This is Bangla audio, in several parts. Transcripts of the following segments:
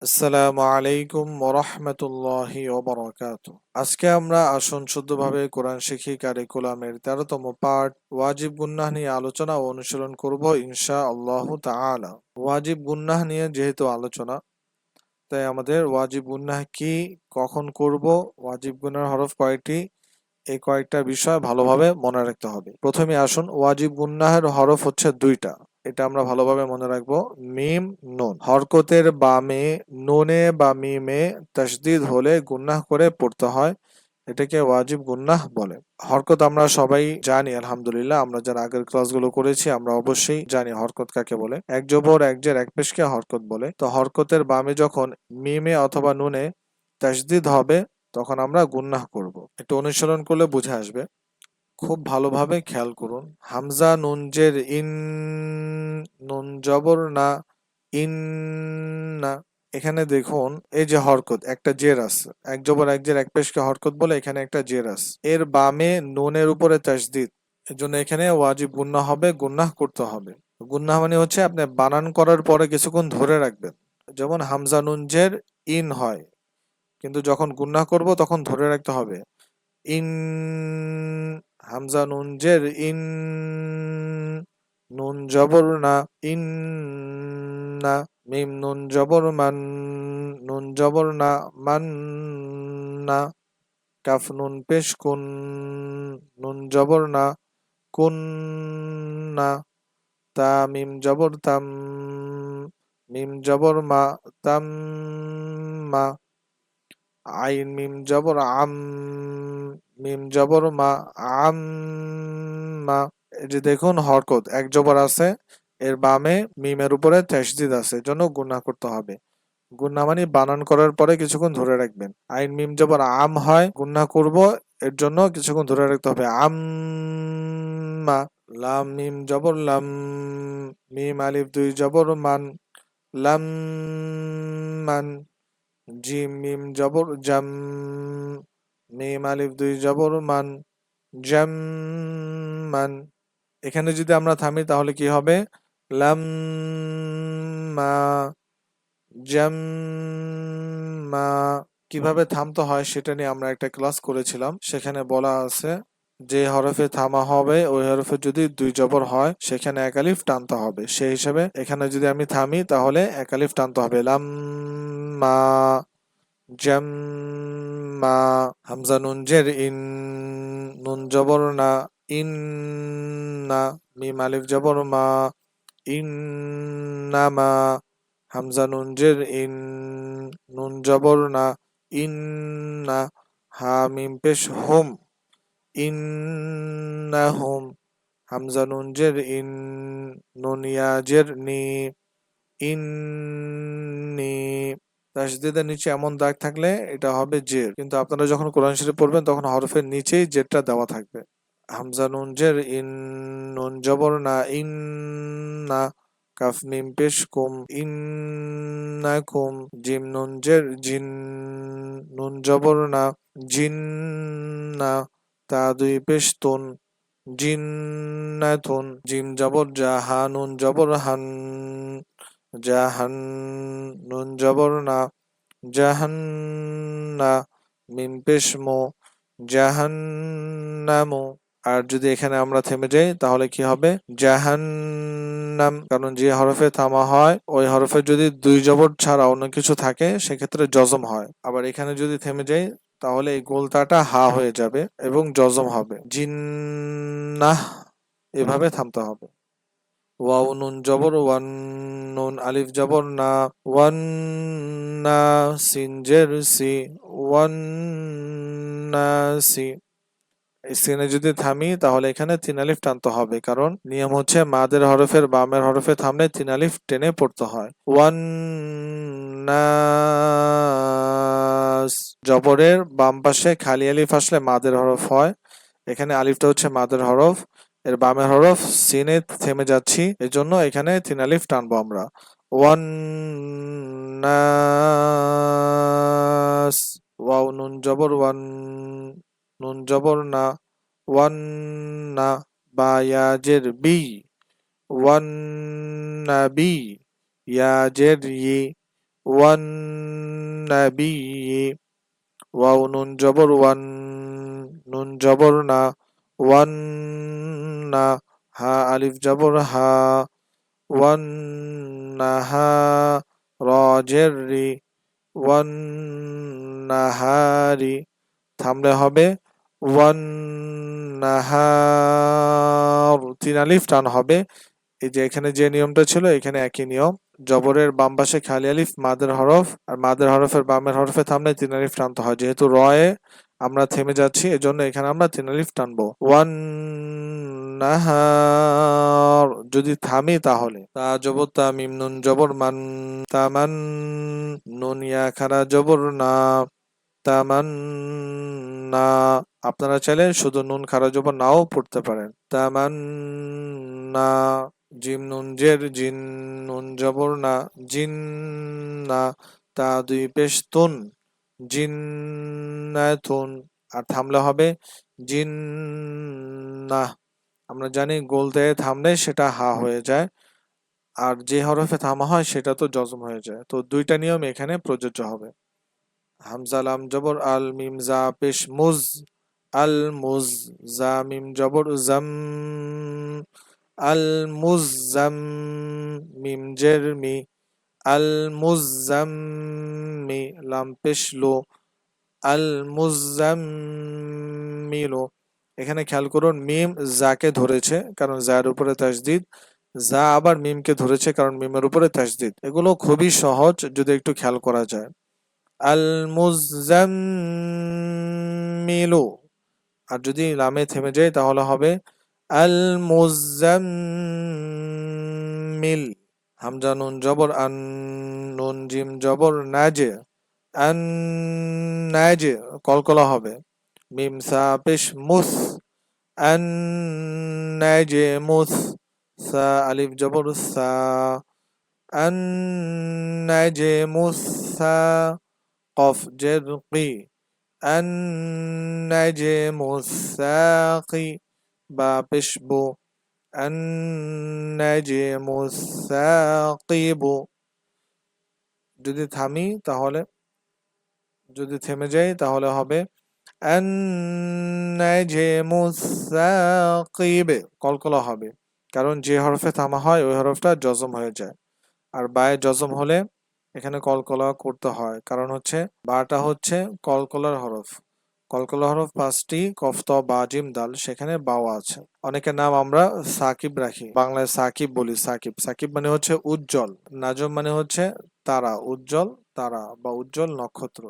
আসসালামু আলাইকুম ওরহমতুল্লাহি ওবারাকাতুহু। আজকে আমরা আসুন শুদ্ধভাবে কোরআন শিখি কারিকুলামের 13তম পার্ট ওয়াজিব গুন্নাহ নিয়ে আলোচনা ও অনুশীলন করব ইনশাআল্লাহু তাআলা। ওয়াজিব গুন্নাহ নিয়ে যেহেতু আলোচনা, তাই আমাদের ওয়াজিব গুন্নাহ কি, কখন করব, ওয়াজিব গুনাহর হরফ কয়টি, এই কয়েকটা বিষয় ভালোভাবে মনে রাখতে হবে। প্রথমে আসুন, ওয়াজিব গুন্নাহের হরফ হচ্ছে দুইটা, এটা আমরা ভালোভাবে মনে রাখবো। মিম, নুন। হরকতের বামে নুনে বা মিমে তাসদিদ হলে গুন্নাহ করে পড়তে হয়, এটাকে ওয়াজিব গুন্নাহ বলে। হরকত আমরা সবাই জানি, আলহামদুলিল্লাহ। আমরা যারা আগের ক্লাসগুলো করেছি আমরা অবশ্যই জানি হরকত কাকে বলে। এক জবর এক জের এক পেশকে হরকত বলে। তো হরকতের বামে যখন মিমে অথবা নুনে তাসদিদ হবে তখন আমরা গুন্নাহ করব। একটু অনুশীলন করলে বুঝে আসবে। খুব ভালোভাবে খেয়াল করুন। হামজা নুন জের ইন, নুন জবর না, ইন না। এখানে দেখুন, এই যে হরকত, একটা জের আছে, এক জবর এক জের এক পেশকে হরকত বলে, এখানে একটা জের আছে, এর বামে নুনের উপরে তাসদিদ, এর জন্য এখানে ওয়াজিব গুন্নাহ হবে, গুন্নাহ করতে হবে। গুন্নাহ মানে হচ্ছে আপনি বানান করার পরে কিছুক্ষণ ধরে রাখবেন। যেমন হামজা নুন জের ইন হয়, কিন্তু যখন গুন্নাহ করব তখন ধরে রাখতে হবে। ইন, হামজা নুন জের ইন, নুন জবর না, ইন না। মিম নুন জবর মান, নুন জবর না, মান না। কাফ নুন পেশ কুন, নুন জবর না, কুন না। তা মিম জবর তাম, মিম জবর মা, তাম মা। আইন মিম জবর আম, মিম জবর মা, আম মা। এই যে দেখুন হরকত, এক জবর আছে, এর বামে মিমের উপরে তাসদিদ আছে, জন্য গুনাহ করতে হবে। গুনাহ মানে বানান করার পরে কিছুক্ষণ ধরে রাখবেন। আইন মিম জবর আম হয়, গুনাহ করব, এর জন্য কিছুক্ষণ ধরে রাখতে হবে। আম মা। লাম মিম জবর লাম, মিম আলিফ দুই জবর মান, লাম মান। জিম মিম জবর জাম, মিম আলিফ দুই জবর মান, জাম মান। এখানে যদি আমরা থামি তাহলে কি হবে? লাম মা, জাম মা। কিভাবে থামতে হয় সেটা নিয়ে আমরা একটা ক্লাস করেছিলাম, সেখানে বলা আছে যে হরফে থামা হবে ওই হরফে যদি দুই জবর হয় সেখানে এক আলিফ টানতে হবে। সেই হিসাবে এখানে যদি আমি থামি তাহলে এক আলিফ টানতে হবে। লাম মা, জাম্মা। হামজা নুন জের ইন, নুন জবর না, ইন না। মিম আলিফ জবর মা, ইন না মা। হামজা নুন জের ইন, নুন জবর না, ইন না। হা মিম পেশ হুম, ইন না হুম। হামজা নুন জের ইন, নুন ইয়া জের নি, ইন্নি। তাসদিদের নিচে এমন দাগ থাকলে এটা হবে জের, কিন্তু আপনারা যখন কোরআন শরীফ পড়বেন তখন হরফের নিচেই জেরটা দেওয়া থাকবে। হামজা নুন জের ইন, নুন জবর না, ইন না। কাফ মিম পেশ কুম, ইন না কুম। জিম নুন জের জিন, নুন জবর না, জিন না। তা দুই পেশ তুন, জিন্নাতুন। জিম জবর জাহা, নুন জবর হান, জাহান। নুন জবর না, জাহান্না। মিম পেশ মু, জাহান্নামু। আর যদি এখানে আমরা থেমে যাই তাহলে কি হবে? জাহান্নাম। কারণ যে হরফে থামা হয় ওই হরফে যদি দুই জবর ছাড়া অন্য কিছু থাকে সেক্ষেত্রে জজম হয়। আবার এখানে যদি থেমে যাই তাহলে এই গোলতাটা হা হয়ে যাবে এবং জজম হবে। জিন্নাহ, এভাবে থামতে হবে। ওয়াও নুন জবর ওয়ান, নুন আলিফ জবর না, ওয়ান না। সিন জের সি, ওয়ান না সি। এই সিনে যদি থামি তাহলে এখানে তিন আলিফ টানতে হবে, কারণ নিয়ম হচ্ছে মাদের হরফের বামের হরফে থামলে তিন আলিফ টেনে পড়তে হয়। ওয়ান নাস। জবরের বাম পাশে খালি আলিফ আসলে মাদের হরফ হয়, এখানে আলিফটা হচ্ছে মাদের হরফ, এর বামের হরফ সিনে থেমে যাচ্ছি, এজন্য এখানে তিন আলিফ টানবো আমরা। ওয়ান নাস। ওয়াও নুন জবর ওয়ান, নুন জবর না, ওয়ান না। বা ইয়াজের বি, ওয়ান না বি। ইয়াজের ই, ওয়ান নাবি, ওয়াও নুন জবর ওয়ান, নুন জবর না, ওয়ান না, হা আলিফ জবর হা, ওয়ান নাহা, র জের রি, ওয়ান নাহারি, থামলে হবে ওয়ান নাহার, তিন আলিফ টান হবে। এই যে এখানে যে নিয়মটা ছিল এখানে একই নিয়ম, জবরের বাম পাশে খালি আলিফ মাদের হরফ, আর মাদের হরফের বামের হরফে থামলে তিন আলিফ টানতে হয়। যেহেতু রয়ে আমরা থেমে যাচ্ছি এজন্য এখানে আমরা তিন আলিফ টানবো। ওয়ান নাহার, যদি থামি তাহলে তা জবর তা, মিম নুন জবর মান, তামান, নুন ইয়া খারা জবর না, তামান্না। আপনারা চাইলে শুধু নুন খারা জবর নাও পড়তে পারেন। তামান্না, জিম নুন জের জিন, নুন জবর না, জিন না, তা দুই পেশ তুন, জিন্নাতুন, আর থামলে হবে জিন্নাহ। আমরা জানি গোল দিয়ে থামলে সেটা হা হয়ে যায়, আর যে হরফে থামা হয় সেটা তো জজম হয়ে যায়। তো দুইটা নিয়ম এখানে প্রযোজ্য হবে। হামজা লাম জবর আল, মিম জা পেশ মুজ, আল মুজ, জা মিম জবর জাম, আল মুজাম, মিম জের মি, আল মুজাম্মি, লাম পেশ লো, আল মুজাম্মিলো। এখানে খেয়াল করুন মিম জাকে ধরেছে কারণ জার উপরে তাসদিদ, যা আবার মিমকে ধরেছে কারণ মিমের উপরে তাসদিদ। এগুলো খুবই সহজ যদি একটু খেয়াল করা যায়। আল মুজাম্মিলু, আর যদি লামে থেমে যায় তাহলে হবে আল মুজাম্মিল। হামজা নুন জবর আন, নুন জিম জবর নাজে, আন নাজে, কলকলা হবে। মিম সা পেশ মুস, আন নাজে মুস, সা আলিফ জবর সা, আন নাজে মুসা, কফ জের কি, النجم الثاقي، বা পেশ বু, النجم الثاقب। যদি থামি তাহলে, যদি থেমে যাই তাহলে হবে النجم الثاقب, কলকলা হবে কারণ যে হরফে থামা হয় ওই হরফটা জজম হয়ে যায়, আর বায়ে জজম হলে এখানে কলকলা করতে হয় কারণ হচ্ছে বাটা হচ্ছে কলকলার হরফ। কলকলা হরফ পাঁচটি, কফ ত বা জিম দাল, সেখানে বাও আছে। অনেকের নাম আমরা সাকিব রাখি, বাংলায় সাকিব বলি। সাকিব, সাকিব মানে হচ্ছে উজ্জ্বল, নাজম মানে হচ্ছে তারা, উজ্জ্বল তারা বা উজ্জ্বল নক্ষত্র।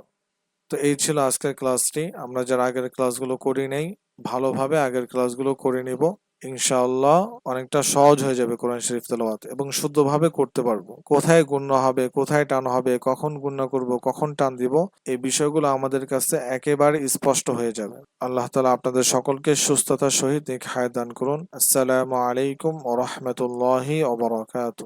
তো এই ছিল আজকের ক্লাসটি। আমরা যারা আগের ক্লাসগুলো করি নাই ভালোভাবে আগের ক্লাসগুলো করে নিব, ইনশাআল্লাহ অনেকটা সহজ হয়ে যাবে কোরআন শরীফ তেলাওয়াত, এবং শুদ্ধভাবে করতে পারবো। কোথায় গুণনা হবে, কোথায় টান হবে, কখন গুণনা করব, কখন টান দিব, এই বিষয়গুলো আমাদের কাছে একেবারে স্পষ্ট হয়ে যাবে। আল্লাহ তাআলা আপনাদের সকলকে সুস্থতার সহিত নেক হায়াত দান করুন। আসসালামু আলাইকুম ওয়া রাহমাতুল্লাহি ওয়া বারাকাতুহু।